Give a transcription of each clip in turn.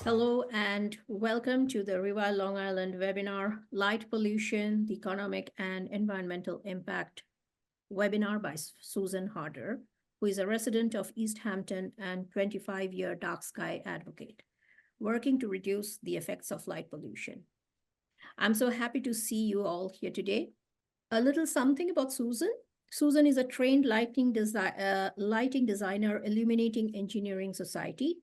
Hello and welcome to the ReWild Long Island webinar, Light Pollution, the Economic and Environmental Impact webinar by Susan Harder, who is a resident of East Hampton and 25-year dark sky advocate, working to reduce the effects of light pollution. I'm so happy to see you all here today. A little something about Susan. Susan is a trained lighting designer, Illuminating Engineering Society.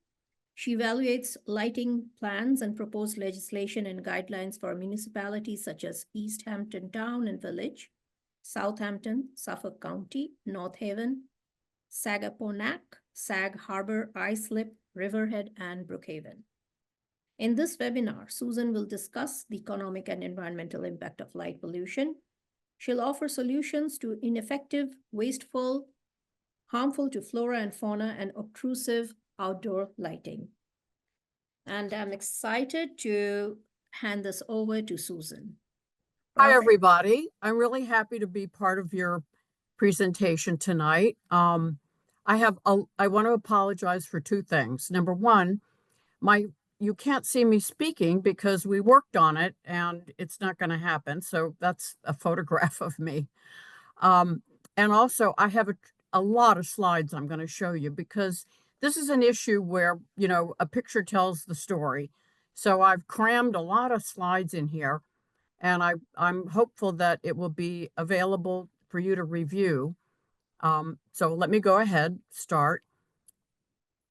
She evaluates lighting plans and proposed legislation and guidelines for municipalities such as East Hampton Town and Village, Southampton, Suffolk County, North Haven, Sagaponack, Sag Harbor, Islip, Riverhead, and Brookhaven. In this webinar, Susan will discuss the economic and environmental impact of light pollution. She'll offer solutions to ineffective, wasteful, harmful to flora and fauna, and obtrusive outdoor lighting. And I'm excited to hand this over to Susan. Hi, everybody. I'm really happy to be part of your presentation tonight. I want to apologize for two things. Number one, you can't see me speaking because we worked on it and it's not going to happen. So that's a photograph of me. And also I have a lot of slides I'm going to show you because this is an issue where, a picture tells the story. So I've crammed a lot of slides in here, and I'm hopeful that it will be available for you to review. So let me go ahead, start.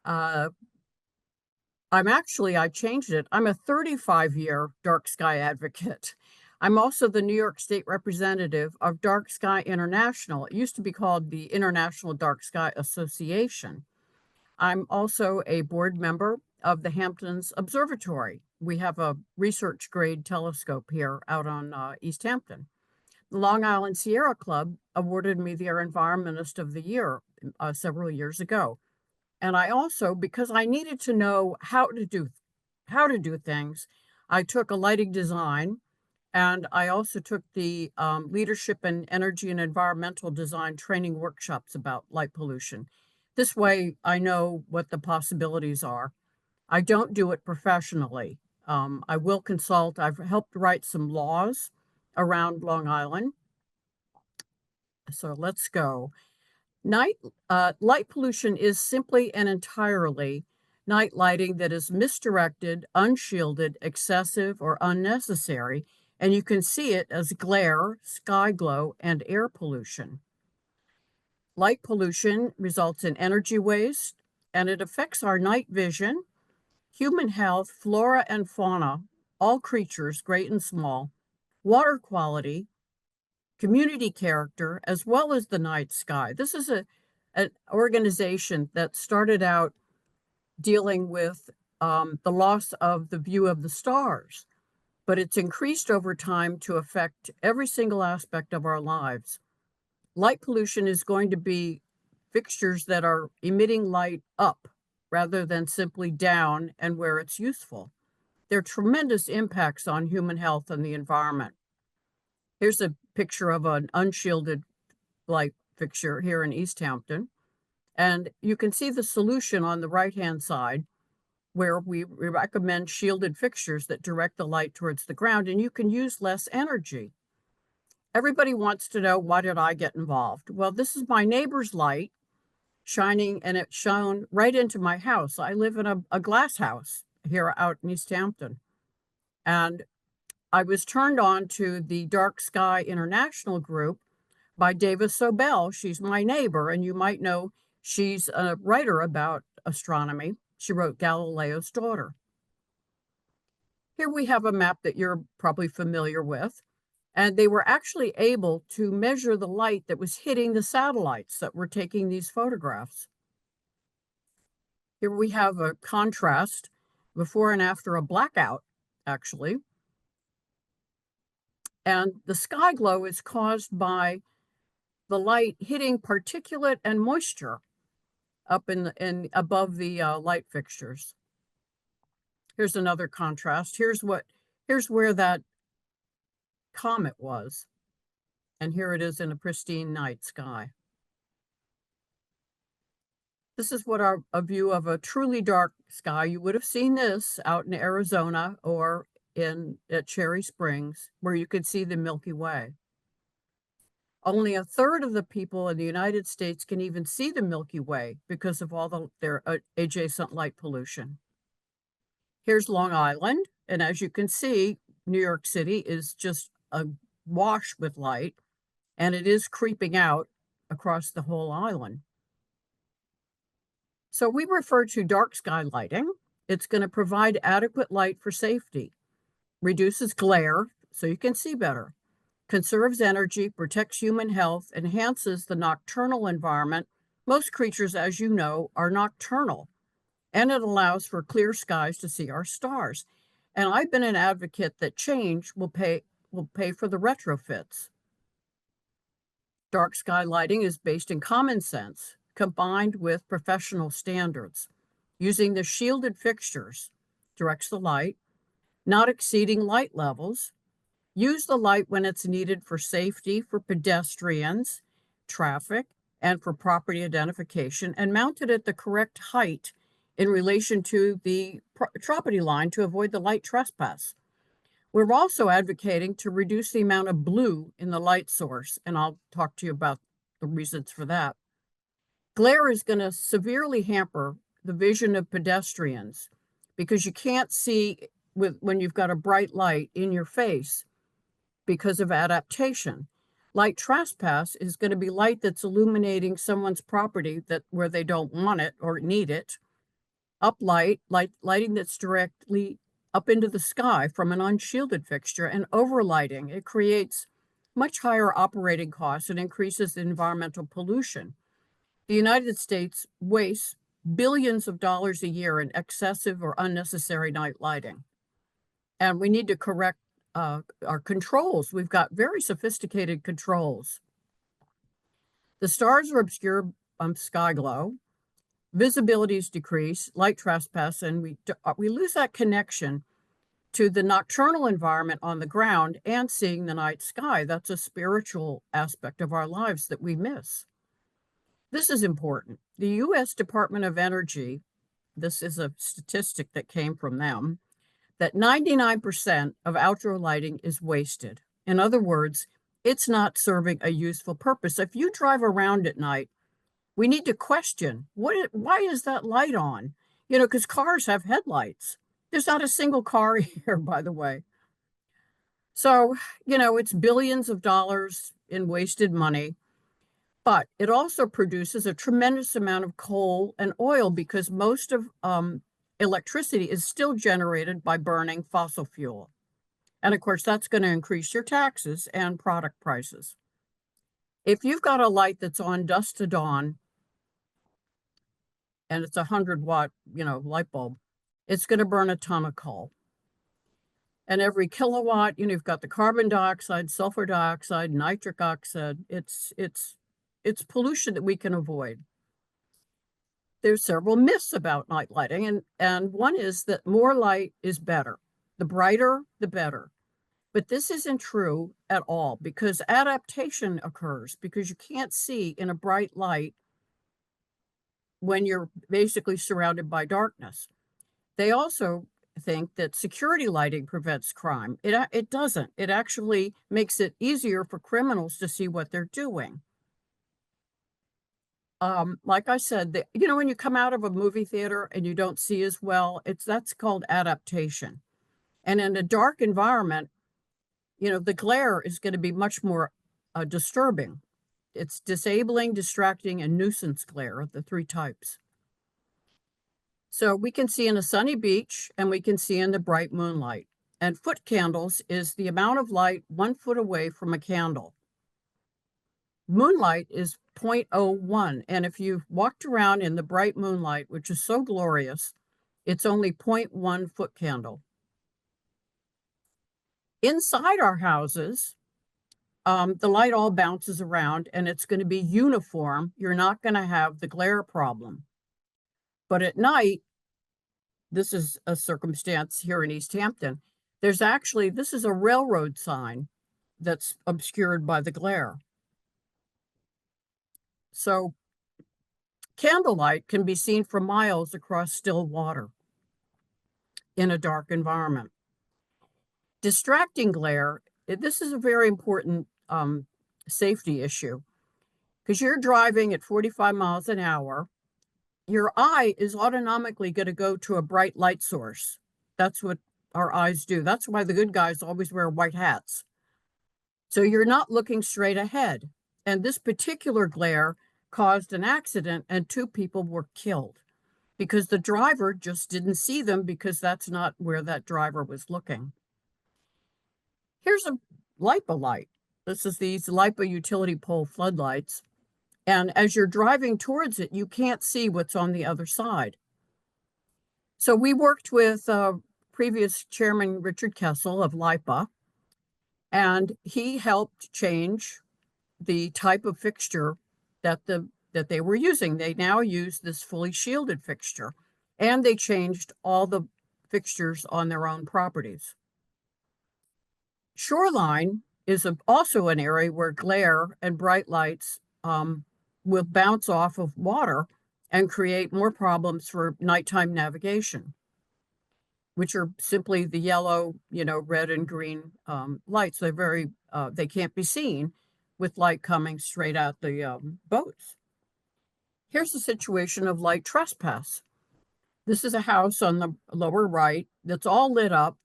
I changed it. I'm a 35-year dark sky advocate. I'm also the New York State representative of Dark Sky International. It used to be called the International Dark Sky Association. I'm also a board member of the Hamptons Observatory. We have a research grade telescope here out on East Hampton. The Long Island Sierra Club awarded me their Environmentalist of the Year several years ago. And I also, because I needed to know how to do things, I took a lighting design, and I also took the leadership in energy and environmental design training workshops about light pollution. This way, I know what the possibilities are. I don't do it professionally. I will consult. I've helped write some laws around Long Island. So let's go. Light pollution is simply and entirely night lighting that is misdirected, unshielded, excessive, or unnecessary, and you can see it as glare, sky glow, and air pollution. Light pollution results in energy waste, and it affects our night vision, human health, flora and fauna, all creatures, great and small, water quality, community character, as well as the night sky. This is an organization that started out dealing with the loss of the view of the stars, but it's increased over time to affect every single aspect of our lives. Light pollution is going to be fixtures that are emitting light up rather than simply down and where it's useful. There are tremendous impacts on human health and the environment. Here's a picture of an unshielded light fixture here in East Hampton. And you can see the solution on the right-hand side where we recommend shielded fixtures that direct the light towards the ground, and you can use less energy. Everybody wants to know, why did I get involved? Well, this is my neighbor's light shining, and it shone right into my house. I live in a glass house here out in East Hampton. And I was turned on to the Dark Sky International group by Davis Sobel. She's my neighbor, and you might know she's a writer about astronomy. She wrote Galileo's Daughter. Here we have a map that you're probably familiar with. And they were actually able to measure the light that was hitting the satellites that were taking these photographs. Here we have a contrast before and after a blackout, actually. And the sky glow is caused by the light hitting particulate and moisture up in above the light fixtures. Here's another contrast. Here's where that comet was, and here it is in a pristine night sky. This is what a view of a truly dark sky. You would have seen this out in Arizona or at Cherry Springs, where you could see the Milky Way. Only a third of the people in the United States can even see the Milky Way because of all their adjacent light pollution. Here's Long Island, and as you can see, New York City is just awash with light, and it is creeping out across the whole island. So we refer to dark sky lighting. It's going to provide adequate light for safety, reduces glare so you can see better, conserves energy, protects human health, enhances the nocturnal environment. Most creatures, as you know, are nocturnal, and it allows for clear skies to see our stars. And I've been an advocate that change will pay for the retrofits. Dark sky lighting is based in common sense, combined with professional standards. Using the shielded fixtures directs the light, not exceeding light levels. Use the light when it's needed for safety, for pedestrians, traffic, and for property identification, and mount it at the correct height in relation to the property line to avoid the light trespass. We're also advocating to reduce the amount of blue in the light source, and I'll talk to you about the reasons for that. Glare is going to severely hamper the vision of pedestrians because you can't see when you've got a bright light in your face because of adaptation. Light trespass is going to be light that's illuminating someone's property where they don't want it or need it. Lighting that's directly up into the sky from an unshielded fixture, and overlighting. It creates much higher operating costs and increases the environmental pollution. The United States wastes billions of dollars a year in excessive or unnecessary night lighting. And we need to correct our controls. We've got very sophisticated controls. The stars are obscured sky glow. Visibility is decreased, light trespass, and we lose that connection to the nocturnal environment on the ground and seeing the night sky. That's a spiritual aspect of our lives that we miss. This is important. The U.S. Department of Energy, this is a statistic that came from them, that 99% of outdoor lighting is wasted. In other words, it's not serving a useful purpose. If you drive around at night, we need to question, why is that light on? Because cars have headlights. There's not a single car here, by the way. So, it's billions of dollars in wasted money, but it also produces a tremendous amount of coal and oil because most of electricity is still generated by burning fossil fuel. And of course, that's going to increase your taxes and product prices. If you've got a light that's on dusk to dawn, and it's a 100-watt, light bulb, it's going to burn a ton of coal. And every kilowatt, you've got the carbon dioxide, sulfur dioxide, nitric oxide. It's pollution that we can avoid. There's several myths about night lighting, and one is that more light is better. The brighter, the better. But this isn't true at all because adaptation occurs because you can't see in a bright light when you're basically surrounded by darkness. They also think that security lighting prevents crime. It doesn't. It actually makes it easier for criminals to see what they're doing. Like I said, when you come out of a movie theater and you don't see as well, that's called adaptation. And in a dark environment, the glare is going to be much more disturbing. It's disabling, distracting, and nuisance glare, the three types. So we can see in a sunny beach and we can see in the bright moonlight. And foot candles is the amount of light 1 foot away from a candle. Moonlight is 0.01. And if you've walked around in the bright moonlight, which is so glorious, it's only 0.1 foot candle. Inside our houses, the light all bounces around and it's going to be uniform. You're not going to have the glare problem. But at night, this is a circumstance here in East Hampton. This is a railroad sign that's obscured by the glare. So Candlelight can be seen for miles across still water in a dark environment. Distracting glare, this is a very important safety issue because you're driving at 45 miles an hour. Your eye is automatically going to go to a bright light source. That's what our eyes do. That's why the good guys always wear white hats. So you're not looking straight ahead. And this particular glare caused an accident and 2 people were killed because the driver just didn't see them because that's not where that driver was looking. Here's a LIPA light. This is these LIPA utility pole floodlights. And as you're driving towards it, you can't see what's on the other side. So we worked with previous chairman Richard Kessel of LIPA, and he helped change the type of fixture that they were using. They now use this fully shielded fixture, and they changed all the fixtures on their own properties. Shoreline is also an area where glare and bright lights will bounce off of water and create more problems for nighttime navigation, which are simply the yellow, red and green lights. They're they can't be seen with light coming straight out the boats. Here's the situation of light trespass. This is a house on the lower right that's all lit up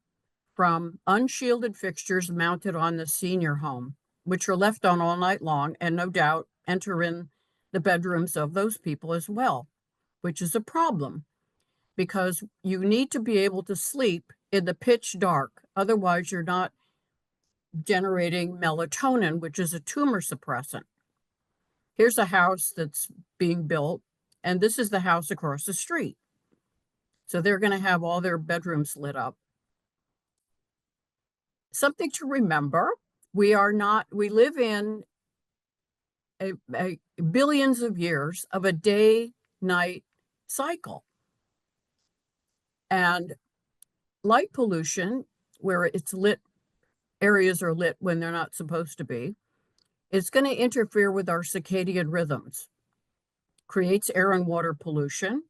from unshielded fixtures mounted on the senior home, which are left on all night long and no doubt enter in the bedrooms of those people as well, which is a problem because you need to be able to sleep in the pitch dark. Otherwise, you're not generating melatonin, which is a tumor suppressant. Here's a house that's being built, and this is the house across the street. So they're going to have all their bedrooms lit up. Something to remember, we live in a billions of years of a day-night cycle. And light pollution, where it's lit, areas are lit when they're not supposed to be, it's going to interfere with our circadian rhythms, creates air and water pollution,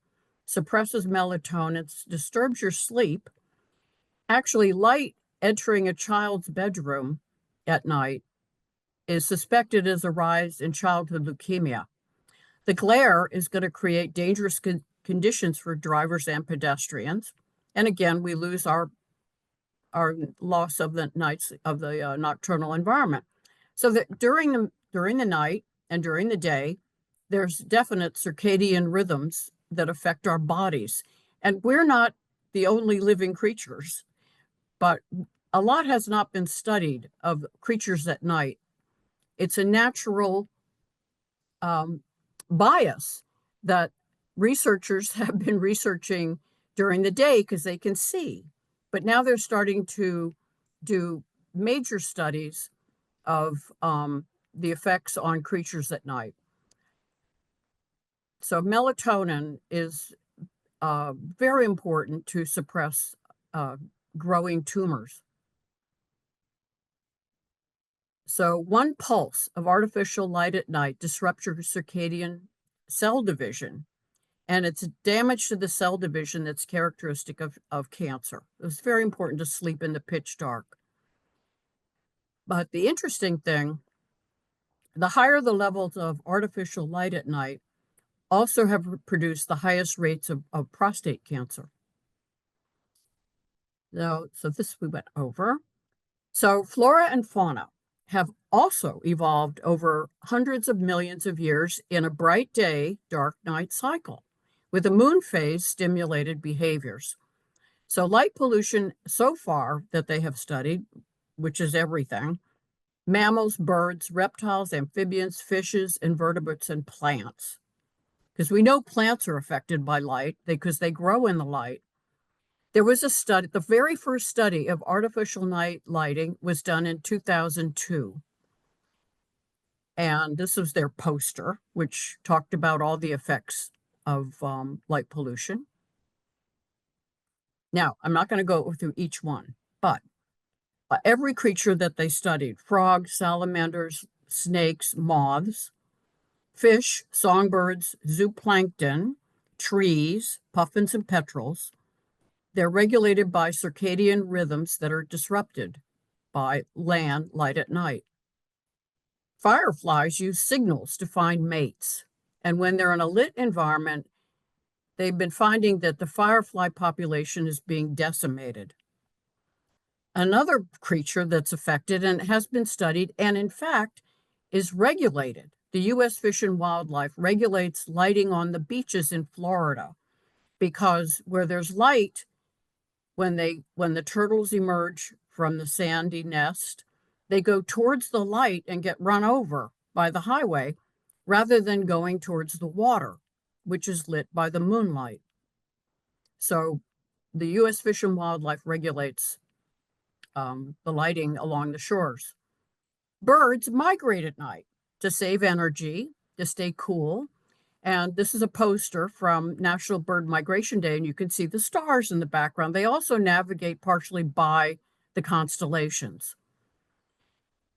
suppresses melatonin, disturbs your sleep. Actually, light entering a child's bedroom at night is suspected as a rise in childhood leukemia. The glare is going to create dangerous conditions for drivers and pedestrians. And again, we lose our loss of the nocturnal environment. So that during the night and during the day, there's definite circadian rhythms that affect our bodies. And we're not the only living creatures, but a lot has not been studied of creatures at night. It's a natural bias that researchers have been researching during the day because they can see. But now they're starting to do major studies of the effects on creatures at night. So melatonin is very important to suppress growing tumors. So 1 pulse of artificial light at night disrupts your circadian cell division, and it's damage to the cell division that's characteristic of cancer. It's very important to sleep in the pitch dark. But the interesting thing, the higher the levels of artificial light at night also have produced the highest rates of prostate cancer. So this we went over. So flora and fauna have also evolved over hundreds of millions of years in a bright day, dark night cycle, with the moon phase stimulated behaviors. So light pollution so far that they have studied, which is everything, mammals, birds, reptiles, amphibians, fishes, invertebrates, and plants. Because we know plants are affected by light because they grow in the light. There was a study, the very first study of artificial night lighting was done in 2002. And this was their poster, which talked about all the effects of light pollution. Now, I'm not going to go through each one, but every creature that they studied, frogs, salamanders, snakes, moths, fish, songbirds, zooplankton, trees, puffins, and petrels. They're regulated by circadian rhythms that are disrupted by land light at night. Fireflies use signals to find mates. And when they're in a lit environment, they've been finding that the firefly population is being decimated. Another creature that's affected and has been studied and in fact is regulated. The U.S. Fish and Wildlife regulates lighting on the beaches in Florida because where there's light, when the turtles emerge from the sandy nest, they go towards the light and get run over by the highway rather than going towards the water, which is lit by the moonlight. So the U.S. Fish and Wildlife regulates the lighting along the shores. Birds migrate at night to save energy, to stay cool. And this is a poster from National Bird Migration Day, and you can see the stars in the background. They also navigate partially by the constellations.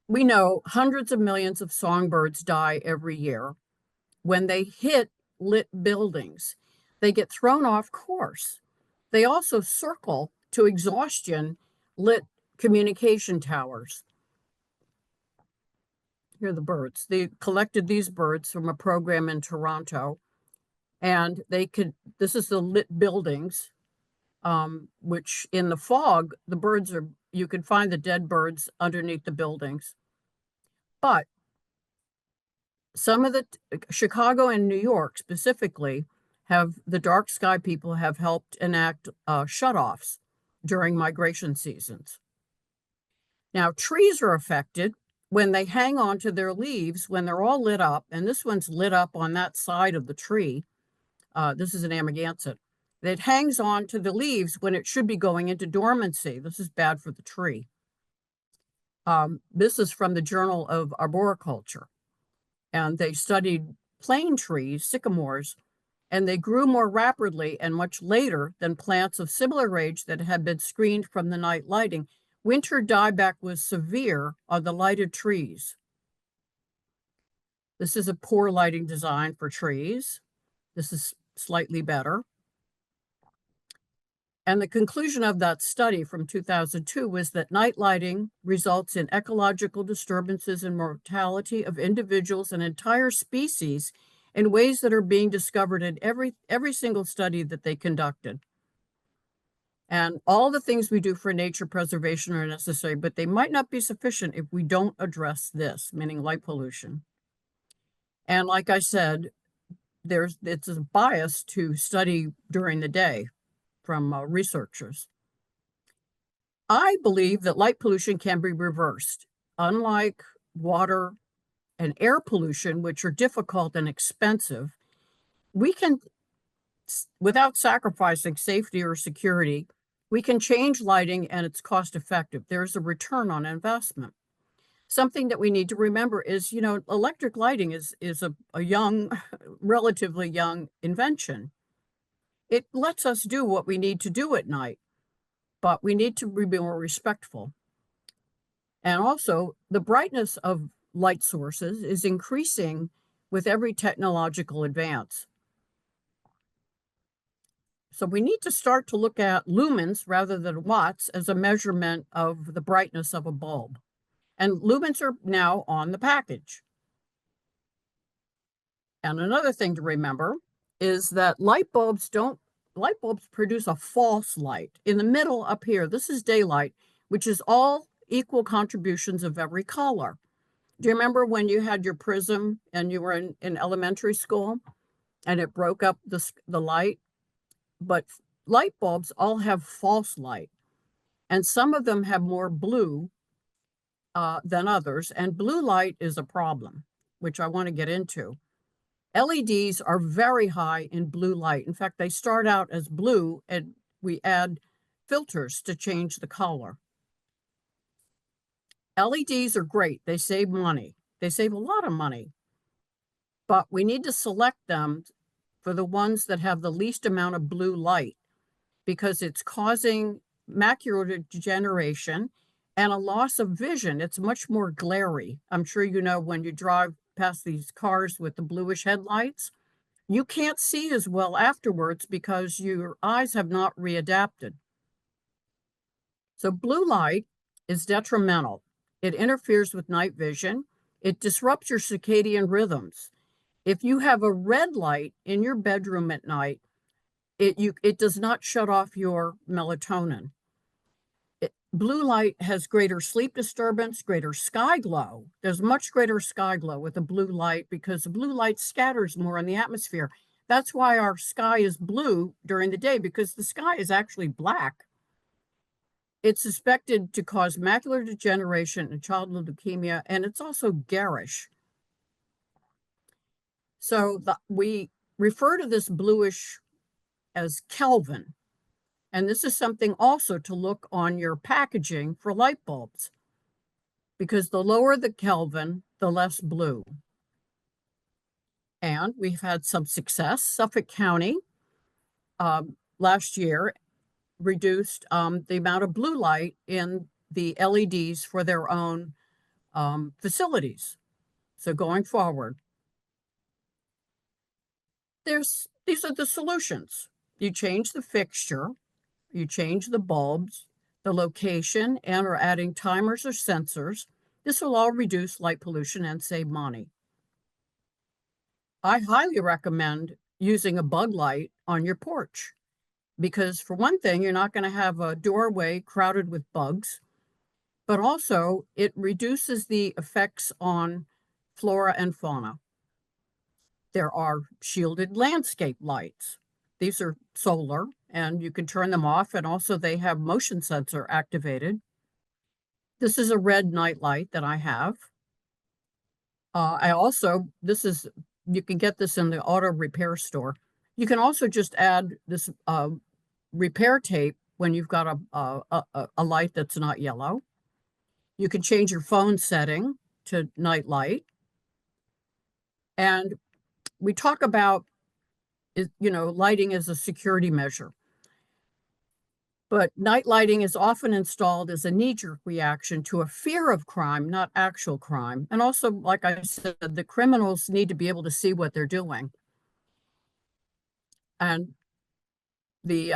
We know hundreds of millions of songbirds die every year. When they hit lit buildings, they get thrown off course. They also circle to exhaustion lit communication towers. Here are the birds. They collected these birds from a program in Toronto, and this is the lit buildings, which in the fog, the birds you can find the dead birds underneath the buildings. But some of the Chicago and New York specifically the dark sky people have helped enact shutoffs during migration seasons. Now, trees are affected when they hang on to their leaves when they're all lit up, and this one's lit up on that side of the tree. This is an Amagansett. It hangs on to the leaves when it should be going into dormancy. This is bad for the tree. This is from the Journal of Arboriculture, and they studied plane trees, sycamores, and they grew more rapidly and much later than plants of similar age that had been screened from the night lighting. Winter dieback was severe on the lighted trees. This is a poor lighting design for trees. This is slightly better. And the conclusion of that study from 2002 was that night lighting results in ecological disturbances and mortality of individuals and entire species in ways that are being discovered in every single study that they conducted. And all the things we do for nature preservation are necessary, but they might not be sufficient if we don't address this, meaning light pollution. And like I said, it's a bias to study during the day from researchers. I believe that light pollution can be reversed. Unlike water and air pollution, which are difficult and expensive, we can, without sacrificing safety or security, we can change lighting and it's cost effective. There's a return on investment. Something that we need to remember is, electric lighting is a young, relatively young invention. It lets us do what we need to do at night, but we need to be more respectful. And also, the brightness of light sources is increasing with every technological advance. So we need to start to look at lumens rather than watts as a measurement of the brightness of a bulb. And lumens are now on the package. And another thing to remember is that light bulbs produce a false light. In the middle up here, this is daylight, which is all equal contributions of every color. Do you remember when you had your prism and you were in elementary school and it broke up the light? But light bulbs all have false light, and some of them have more blue than others, and blue light is a problem, which I want to get into. LEDs are very high in blue light. In fact, they start out as blue, and we add filters to change the color. LEDs are great. They save money. They save a lot of money, but we need to select them for the ones that have the least amount of blue light because it's causing macular degeneration and a loss of vision. It's much more glary. I'm sure you know when you drive past these cars with the bluish headlights, you can't see as well afterwards because your eyes have not readapted. So blue light is detrimental. It interferes with night vision. It disrupts your circadian rhythms. If you have a red light in your bedroom at night, it does not shut off your melatonin. Blue light has greater sleep disturbance, greater sky glow. There's much greater sky glow with the blue light because the blue light scatters more in the atmosphere. That's why our sky is blue during the day, because the sky is actually black. It's suspected to cause macular degeneration and childhood leukemia, and it's also garish. So we refer to this bluish as Kelvin. And this is something also to look on your packaging for light bulbs, because the lower the Kelvin, the less blue. And we've had some success. Suffolk County last year reduced the amount of blue light in the LEDs for their own facilities. So going forward, these are the solutions. You change the fixture, you change the bulbs, the location, and or adding timers or sensors. This will all reduce light pollution and save money. I highly recommend using a bug light on your porch because, for one thing, you're not going to have a doorway crowded with bugs, but also it reduces the effects on flora and fauna. There are shielded landscape lights. These are solar, and you can turn them off, and also they have motion sensor activated. This is a red night light that I have. You can get this in the auto repair store. You can also just add this repair tape when you've got a light that's not yellow. You can change your phone setting to night light. And we talk about, lighting as a security measure. But night lighting is often installed as a knee-jerk reaction to a fear of crime, not actual crime. And also, like I said, the criminals need to be able to see what they're doing. And the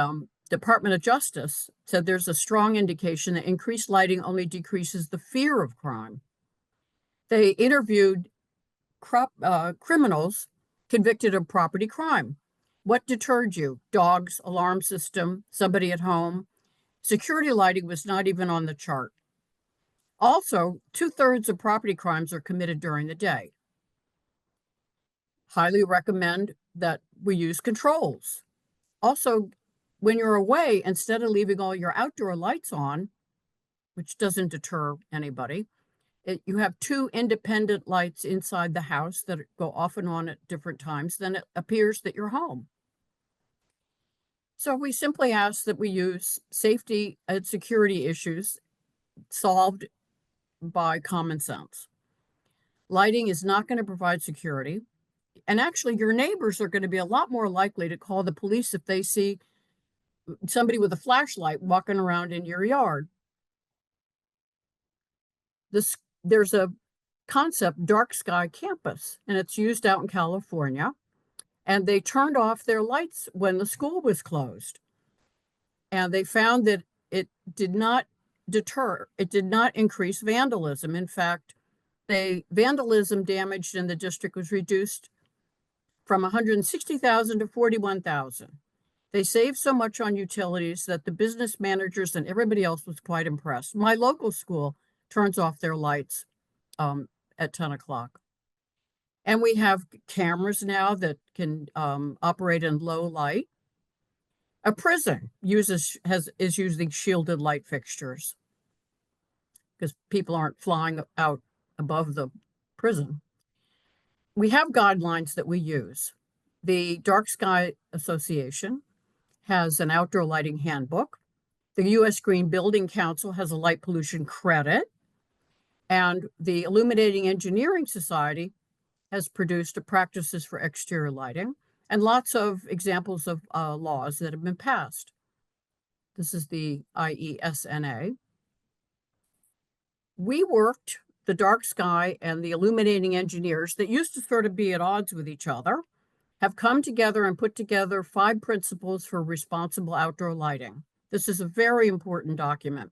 Department of Justice said there's a strong indication that increased lighting only decreases the fear of crime. They interviewed criminals convicted of property crime. What deterred you? Dogs, alarm system, somebody at home. Security lighting was not even on the chart. Also, 2/3 of property crimes are committed during the day. Highly recommend that we use controls. Also, when you're away, instead of leaving all your outdoor lights on, which doesn't deter anybody, you have 2 independent lights inside the house that go off and on at different times, then it appears that you're home. So we simply ask that we use safety and security issues solved by common sense. Lighting is not going to provide security. And actually, your neighbors are going to be a lot more likely to call the police if they see somebody with a flashlight walking around in your yard. There's a concept, dark sky campus, and it's used out in California. And they turned off their lights when the school was closed. And they found that it did not deter, it did not increase vandalism. In fact, vandalism damaged in the district was reduced from 160,000 to 41,000. They saved so much on utilities that the business managers and everybody else was quite impressed. My local school turns off their lights at 10 o'clock. And we have cameras now that can operate in low light. A prison is using shielded light fixtures because people aren't flying out above the prison. We have guidelines that we use. The Dark Sky Association has an outdoor lighting handbook. The U.S. Green Building Council has a light pollution credit. And the Illuminating Engineering Society has produced practices for exterior lighting and lots of examples of laws that have been passed. This is the IESNA. We worked the dark sky and the illuminating engineers that used to sort of be at odds with each other have come together and put together 5 principles for responsible outdoor lighting. This is a very important document.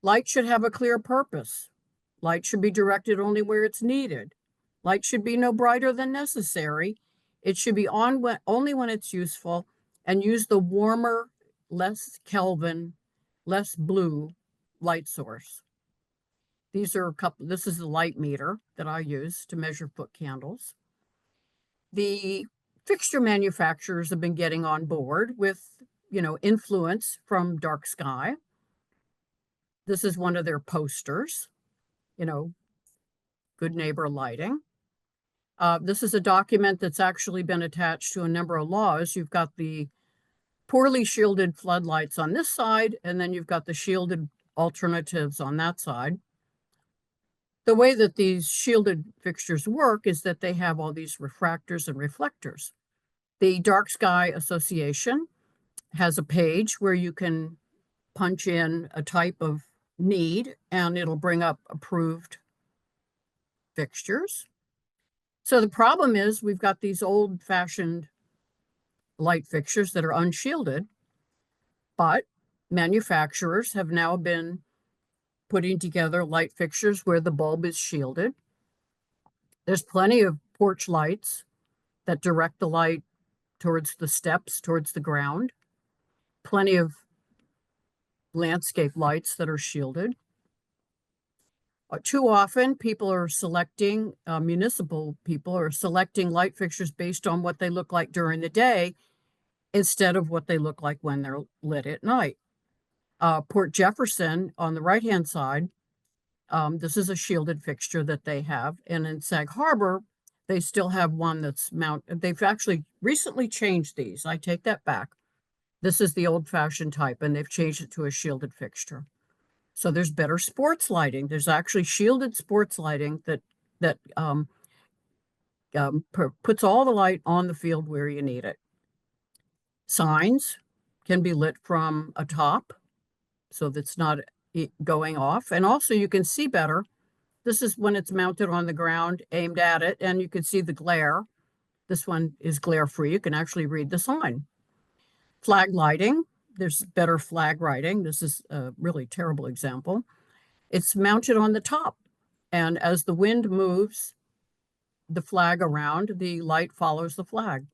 Light should have a clear purpose. Light should be directed only where it's needed. Light should be no brighter than necessary. It should be on only when it's useful, and use the warmer, less Kelvin, less blue light source. These are this is the light meter that I use to measure foot candles. The fixture manufacturers have been getting on board with, influence from dark sky. This is one of their posters, good neighbor lighting. This is a document that's actually been attached to a number of laws. You've got the poorly shielded floodlights on this side, and then you've got the shielded alternatives on that side. The way that these shielded fixtures work is that they have all these refractors and reflectors. The Dark Sky Association has a page where you can punch in a type of need, and it'll bring up approved fixtures. So the problem is we've got these old-fashioned light fixtures that are unshielded, but manufacturers have now been putting together light fixtures where the bulb is shielded. There's plenty of porch lights that direct the light towards the steps, towards the ground. Plenty of landscape lights that are shielded. Too often, people are selecting, municipal people are selecting light fixtures based on what they look like during the day instead of what they look like when they're lit at night. Port Jefferson on the right-hand side, this is a shielded fixture that they have. And in Sag Harbor, they still have one that's mounted. They've actually recently changed these. I take that back. This is the old-fashioned type, and they've changed it to a shielded fixture. So there's better sports lighting. There's actually shielded sports lighting that puts all the light on the field where you need it. Signs can be lit from atop, so that's not going off. And also you can see better. This is when it's mounted on the ground, aimed at it, and you can see the glare. This one is glare-free. You can actually read the sign. Flag lighting. There's better flag lighting. This is a really terrible example. It's mounted on the top, and as the wind moves the flag around, the light follows the flag.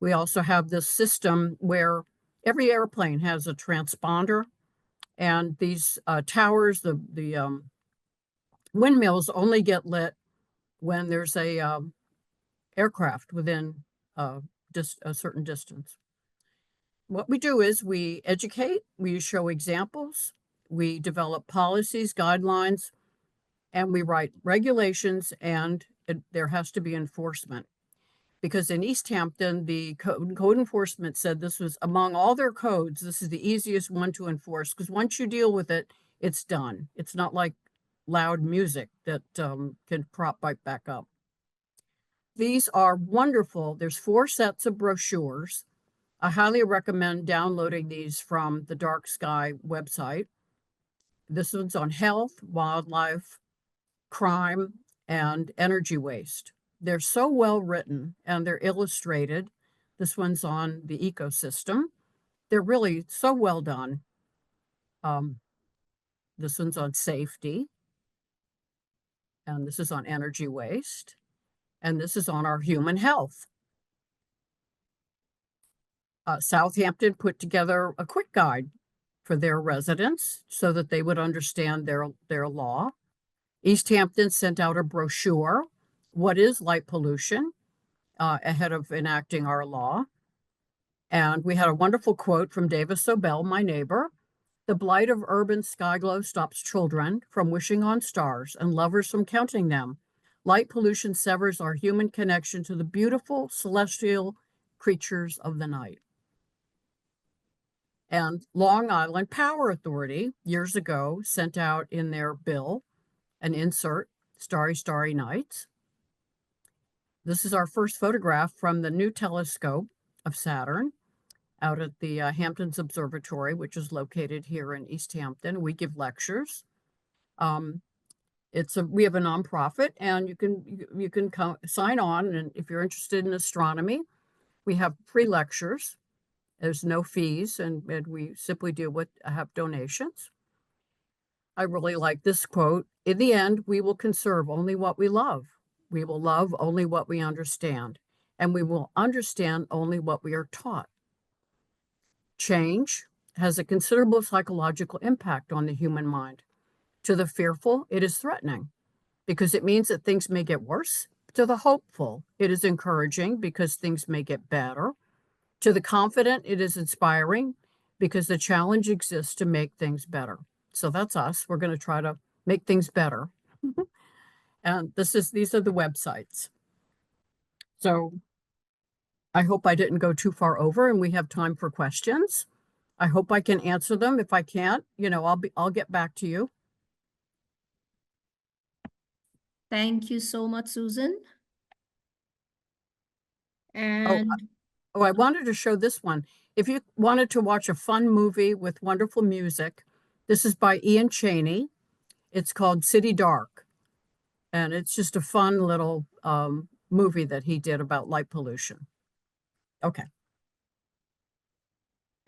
We also have this system where every airplane has a transponder, and these towers, the windmills only get lit when there's a aircraft within just a certain distance. What we do is we educate, we show examples, we develop policies, guidelines, and we write regulations, and there has to be enforcement. Because in East Hampton, the code enforcement said this was, among all their codes, this is the easiest one to enforce, because once you deal with it, it's done. It's not like loud music that can prop right back up. These are wonderful. There's 4 sets of brochures. I highly recommend downloading these from the Dark Sky website. This one's on health, wildlife, crime, and energy waste. They're so well written and they're illustrated. This one's on the ecosystem. They're really so well done. This one's on safety. And this is on energy waste. And this is on our human health. Southampton put together a quick guide for their residents so that they would understand their law. East Hampton sent out a brochure, What is Light Pollution, ahead of enacting our law. And we had a wonderful quote from Davis Sobel, my neighbor. The blight of urban sky glow stops children from wishing on stars and lovers from counting them. Light pollution severs our human connection to the beautiful celestial creatures of the night. And Long Island Power Authority years ago sent out in their bill an insert, Starry, Starry Nights. This is our first photograph from the new telescope of Saturn out at the Hamptons Observatory, which is located here in East Hampton. We give lectures. We have a nonprofit, and you can come sign on, and if you're interested in astronomy, we have free lectures. There's no fees, and we simply have donations. I really like this quote. In the end, we will conserve only what we love. We will love only what we understand, and we will understand only what we are taught. Change has a considerable psychological impact on the human mind. To the fearful, it is threatening because it means that things may get worse. To the hopeful, it is encouraging because things may get better. To the confident, it is inspiring because the challenge exists to make things better. So that's us. We're going to try to make things better. And these are the websites. So I hope I didn't go too far over and we have time for questions. I hope I can answer them. If I can't, I'll get back to you. Thank you so much, Susan. And I wanted to show this one. If you wanted to watch a fun movie with wonderful music, this is by Ian Chaney. It's called City Dark. And it's just a fun little movie that he did about light pollution. Okay.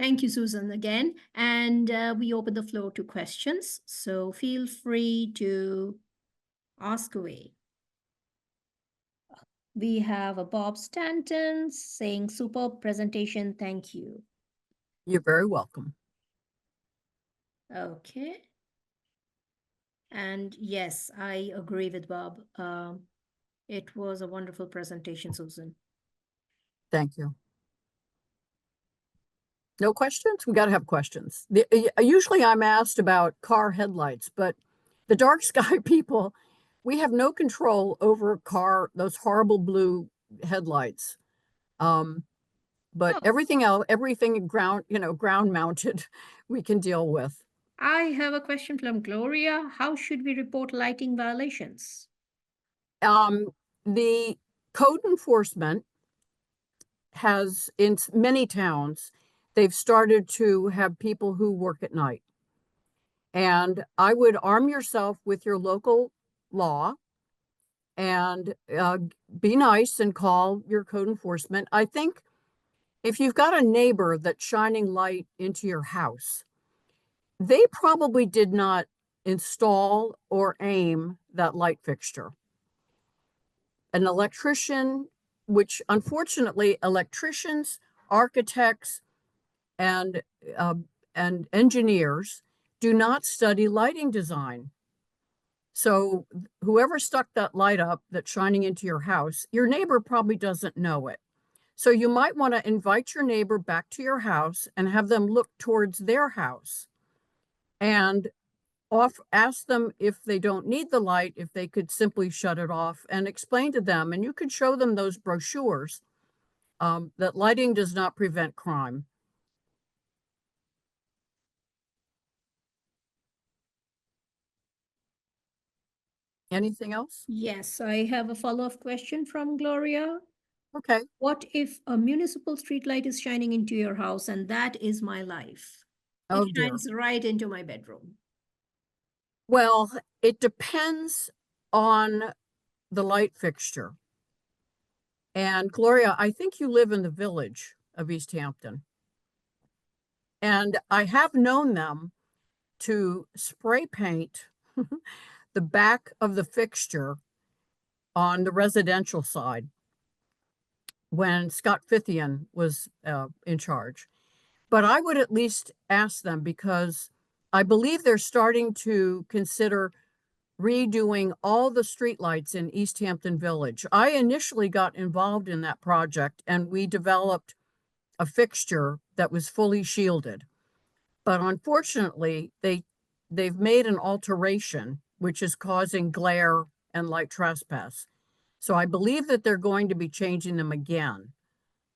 thank you, Susan, again. And we open the floor to questions. So feel free to ask away. We have a Bob Stanton saying, superb presentation, thank you. You're very welcome. Okay. And yes, I agree with Bob. It was a wonderful presentation, Susan. Thank you. No questions? We got to have questions. Usually I'm asked about car headlights, but the dark sky people, we have no control over those horrible blue headlights. But everything else, everything ground mounted, we can deal with. I have a question from Gloria. How should we report lighting violations? The code enforcement has, in many towns, they've started to have people who work at night. And I would arm yourself with your local law and be nice and call your code enforcement. I think if you've got a neighbor that's shining light into your house, they probably did not install or aim that light fixture. An electrician, which unfortunately electricians, architects, and engineers do not study lighting design. So whoever stuck that light up that's shining into your house, your neighbor probably doesn't know it. So you might want to invite your neighbor back to your house and have them look towards their house and ask them if they don't need the light, if they could simply shut it off, and explain to them. And you could show them those brochures that lighting does not prevent crime. Anything else? Yes, I have a follow-up question from Gloria. Okay. What if a municipal streetlight is shining into your house and that is my life? Oh, It dear. shines right into my bedroom. Well, it depends on the light fixture. And Gloria, I think you live in the village of East Hampton. And I have known them to spray paint the back of the fixture on the residential side when Scott Fithian was in charge. But I would at least ask them, because I believe they're starting to consider redoing all the streetlights in East Hampton Village. I initially got involved in that project and we developed a fixture that was fully shielded. But unfortunately, they've made an alteration which is causing glare and light trespass. So I believe that they're going to be changing them again.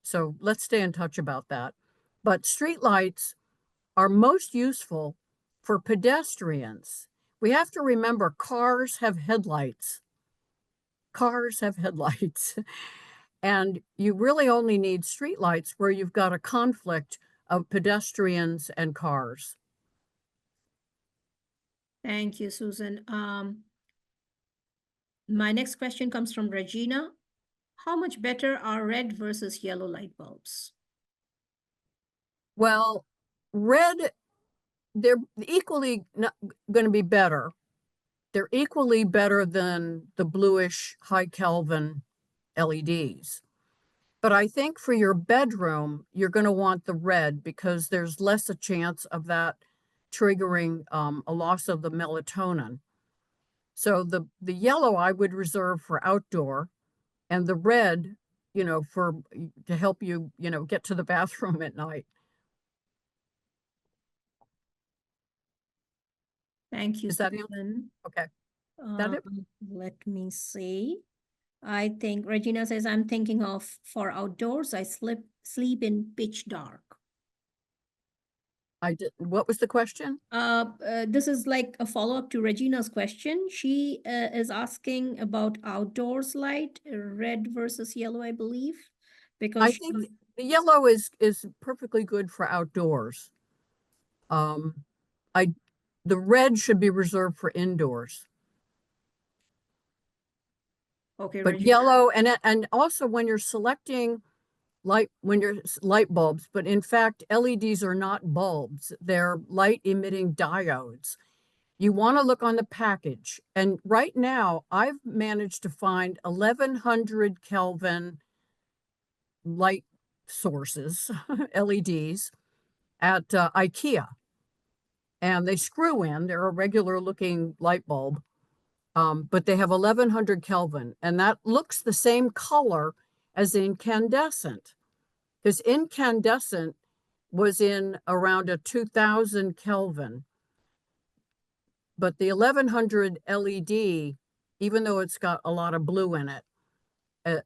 So let's stay in touch about that. But streetlights are most useful for pedestrians. We have to remember cars have headlights. Cars have headlights. And you really only need streetlights where you've got a conflict of pedestrians and cars. Thank you, Susan. My next question comes from Regina. How much better are red versus yellow light bulbs? Well, red, they're equally going to be better. They're equally better than the bluish high Kelvin LEDs. But I think for your bedroom, you're going to want the red because there's less a chance of that triggering a loss of the melatonin. So the yellow I would reserve for outdoor, and the red, for to help you, get to the bathroom at night. Thank you, Is that it? Susan. Okay. That it? Let me see. I think Regina says, I'm thinking of for outdoors, I sleep in pitch dark. I did. What was the question? This is like a follow-up to Regina's question. She is asking about outdoors light, red versus yellow, I believe, because I think the yellow is perfectly good for outdoors. I the red should be reserved for indoors. okay, But Regina. yellow and also when you're selecting light bulbs, but in fact LEDs are not bulbs, they're light emitting diodes. You want to look on the package, and right now I've managed to find 1100 Kelvin light sources, LEDs, at IKEA, and they screw in. They're a regular looking light bulb, but they have 1100 Kelvin, and that looks the same color as incandescent, because incandescent was in around a 2000 Kelvin. But the 1100 LED, even though it's got a lot of blue in it,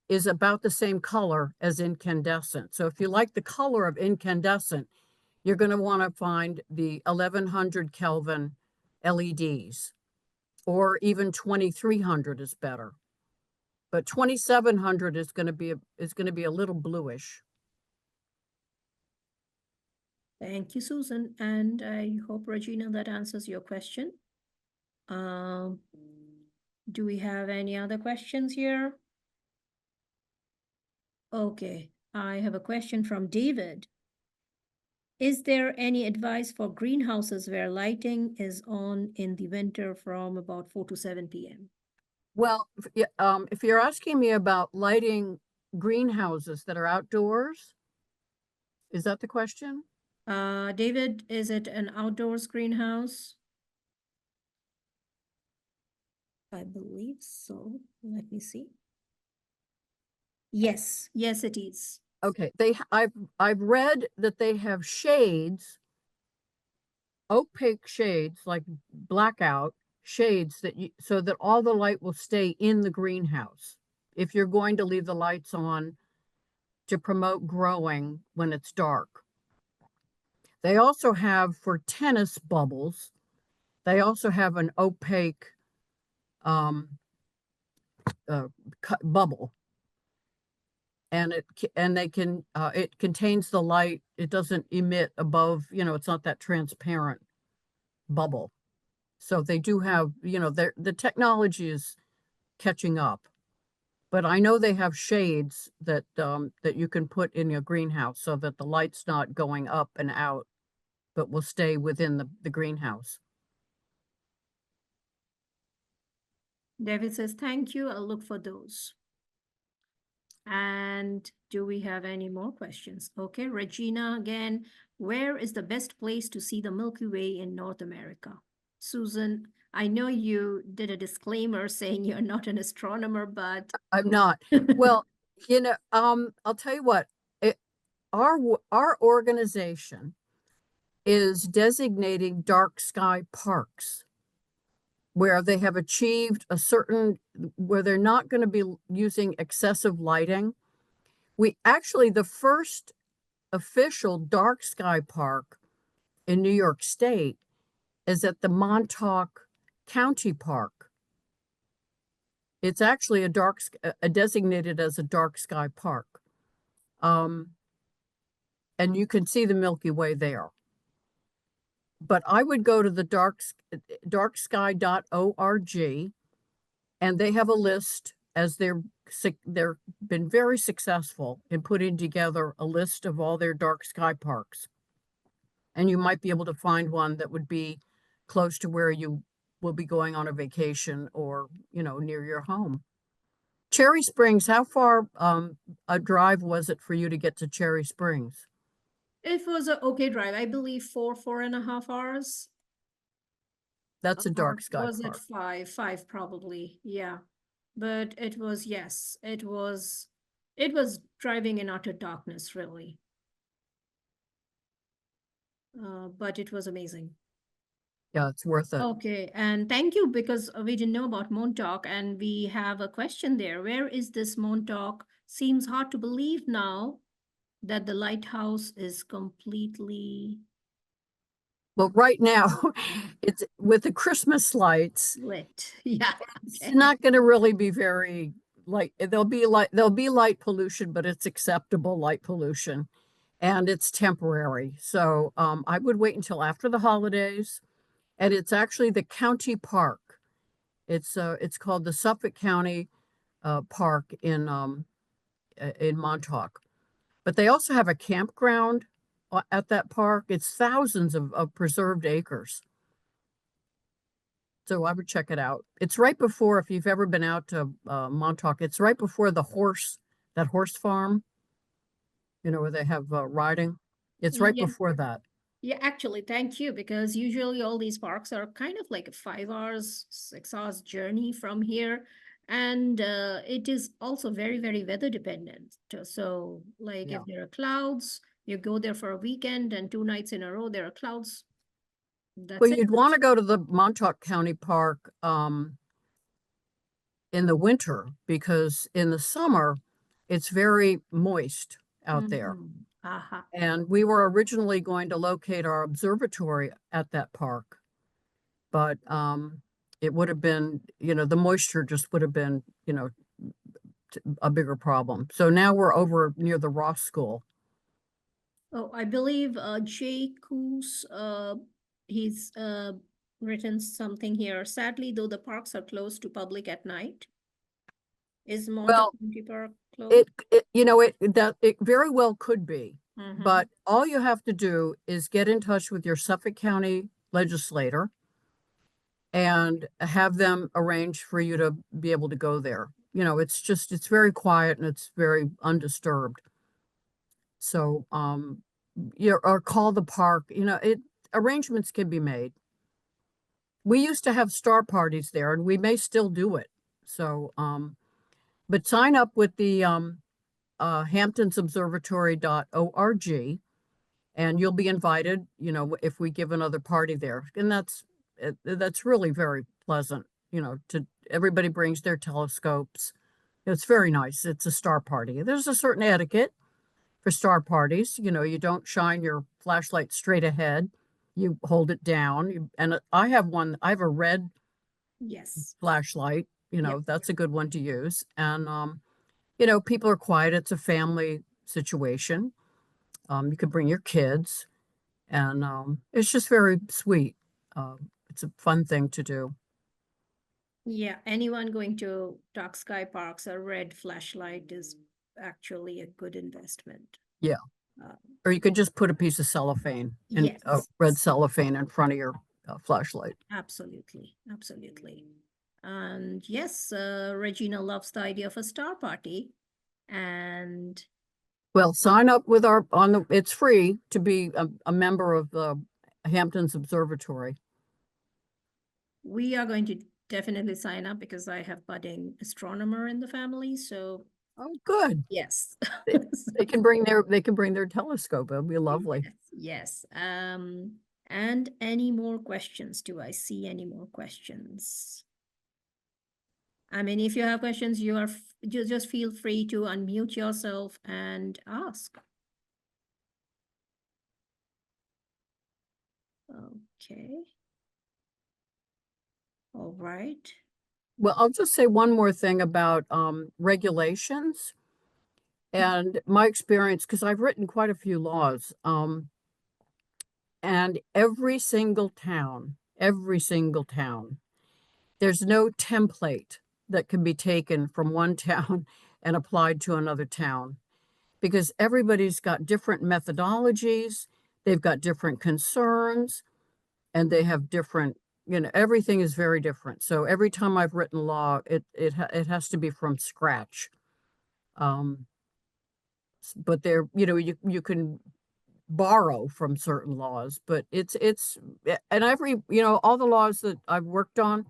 is about the same color as incandescent. So if you like the color of incandescent, you're going to want to find the 1100 Kelvin LEDs, or even 2300 is better. But 2700 is going to be a little bluish. Thank you, Susan. And I hope, Regina, that answers your question. Do we have any other questions here? Okay, I have a question from David. Is there any advice for greenhouses where lighting is on in the winter from about 4 to 7 p.m.? Well, if you're asking me about lighting greenhouses that are outdoors, is that the question? David, is it an outdoors greenhouse? I believe so. Let me see. Yes, yes, it is. Okay, I've read that they have shades, opaque shades, like blackout shades, so that all the light will stay in the greenhouse if you're going to leave the lights on to promote growing when it's dark. They also have, for tennis bubbles, they also have an opaque bubble, and it contains the light. It doesn't emit above, it's not that transparent bubble. So they do have, the technology is catching up. But I know they have shades that you can put in your greenhouse so that the light's not going up and out, but will stay within the greenhouse. David says, thank you. I'll look for those. And do we have any more questions? Okay, Regina again, where is the best place to see the Milky Way in North America? Susan, I know you did a disclaimer saying you're not an astronomer, but I'm not. Well, I'll tell you what, our organization is designating dark sky parks where they have achieved where they're not going to be using excessive lighting. The first official dark sky park in New York State is at the Montauk County Park. It's actually designated as a dark sky park. And you can see the Milky Way there. But I would go to the darksky.org, And they have a list, as they're been very successful in putting together a list of all their dark sky parks. And you might be able to find one that would be close to where you will be going on a vacation, or, near your home. Cherry Springs, how far a drive was it for you to get to Cherry Springs? It was a okay drive. I believe 4.5 hours. That's a Or dark sky was it park. five probably? Yeah. But it was, yes, it was driving in utter darkness, really. But it was amazing. Yeah, it's worth it. Okay, and thank you, because we didn't know about Montauk, and we have a question there. Where is this Montauk? Seems hard to believe now that the lighthouse is completely Well, right now, it's with the Christmas lights, lit. Yeah. it's Okay. not going to really be very light. There'll be light pollution, but it's acceptable light pollution, and it's temporary. So I would wait until after the holidays. And it's actually the county park. It's called the Suffolk County Park in Montauk. But they also have a campground at that park. It's thousands of preserved acres. So I would check it out. It's right before, if you've ever been out to Montauk, it's right before that horse farm, where they have riding. It's right Yeah. before that. Yeah, actually, thank you, because usually all these parks are kind of like a 5 hours, 6 hours journey from here. And it is also very, very weather dependent. So, like, Yeah. if there are clouds, you go there for a weekend, and 2 nights in a row there are clouds. Well, That's it. you'd want to go to the Montauk County Park in the winter, because in the summer it's very moist out there. Mhm. Aha. And we were originally going to locate our observatory at that park, but it would have been, the moisture just would have been, a bigger problem. So now we're over near the Ross School. Oh, I believe Jay Coos, he's written something here. Sadly, though the parks are closed to public at night, is Montauk Well, County Park it, closed? it very well could be, Mm-hmm. but all you have to do is get in touch with your Suffolk County legislator and have them arrange for you to be able to go there. It's very quiet and it's very undisturbed. So, or call the park, arrangements can be made. We used to have star parties there, and we may still do it. So, but sign up with the hamptonsobservatory.org, and you'll be invited, if we give another party there. And that's really very pleasant, to everybody brings their telescopes. It's very nice. It's a star party. There's a certain etiquette for star parties. You don't shine your flashlight straight ahead. You hold it down. And I have a red Yes. flashlight. Yep. That's a good one to use. And people are quiet. It's a family situation. You could bring your kids, and it's just very sweet. It's a fun thing to do. Yeah. Anyone going to dark sky parks, a red flashlight is actually a good investment. Yeah. Uh, Or you could just put a piece of cellophane and yes. red cellophane in front of your flashlight. Absolutely. Absolutely. And yes, Regina loves the idea of a star party. And Well, sign up with it's free to be a member of the Hamptons Observatory. we are going to definitely sign up, because I have budding astronomer in the family. So Oh, good. yes. They, they can bring their telescope. It'll be lovely. Yes. And any more questions? Do I see any more questions? I mean, if you have questions, just feel free to unmute yourself and ask. Okay. All right. Well, I'll just say one more thing about regulations and my experience, because I've written quite a few laws. And every single town, there's no template that can be taken from one town and applied to another town, because everybody's got different methodologies, they've got different concerns, and they have different, everything is very different. So every time I've written law, it has to be from scratch. But there, you can borrow from certain laws, but and all the laws that I've worked on,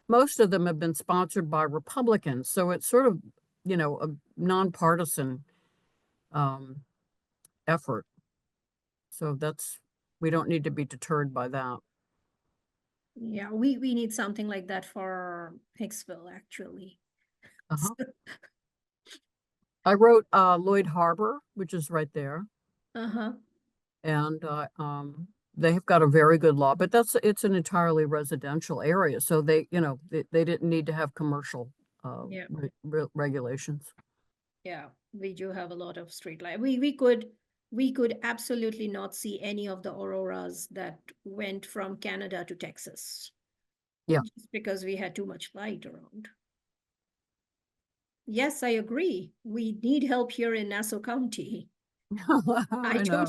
most of them have been sponsored by Republicans. So it's sort of, a nonpartisan effort. So we don't need to be deterred by that. Yeah, we need something like that for Hicksville, actually. Uh-huh. I wrote Lloyd Harbor, which is right there. Uh-huh. And they have got a very good law, but it's an entirely residential area. So they didn't need to have commercial Yeah. regulations. Yeah, we do have a lot of street light. We could absolutely not see any of the auroras that went from Canada to Texas. Yeah. Just because we had too much light around. Yes, I agree. We need help here in Nassau County. I know.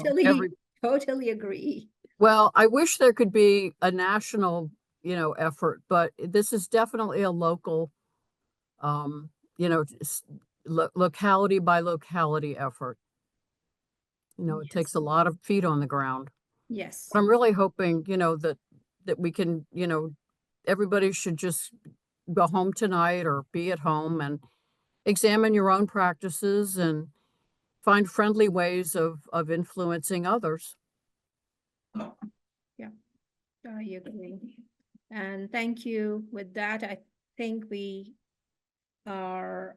totally agree. Well, I wish there could be a national, effort, but this is definitely a local, locality by locality effort. It takes a lot of feet on the ground. Yes. I'm really hoping, that we can, everybody should just go home tonight or be at home and examine your own practices and find friendly ways of influencing others. Yeah, I agree. And thank you. With that, I think we are,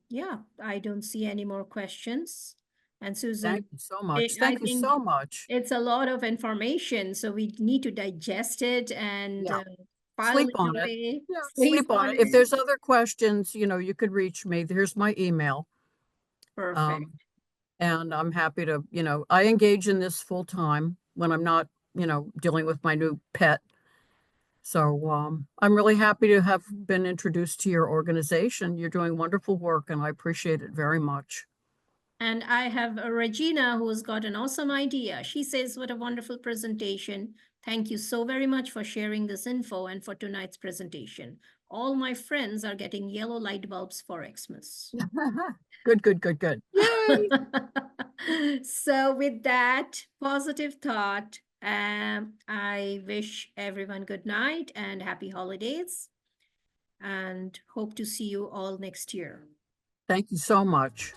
yeah, I don't see any more questions. And Susan, Thank you so much. I Thank you think so much. it's a lot of information, so we need to digest it and Yeah. file Sleep it on it. away, Yeah, sleep sleep on on it. If it. there's other questions, you could reach me. Here's my email. Perfect. And I'm happy to, I engage in this full time when I'm not, dealing with my new pet. So I'm really happy to have been introduced to your organization. You're doing wonderful work, and I appreciate it very much. And I have a Regina who's got an awesome idea. She says, what a wonderful presentation. Thank you so very much for sharing this info and for tonight's presentation. All my friends are getting yellow light bulbs for Xmas. Good, good, good, good. Yay! So with that positive thought, I wish everyone good night and happy holidays and hope to see you all next year. Thank you so much.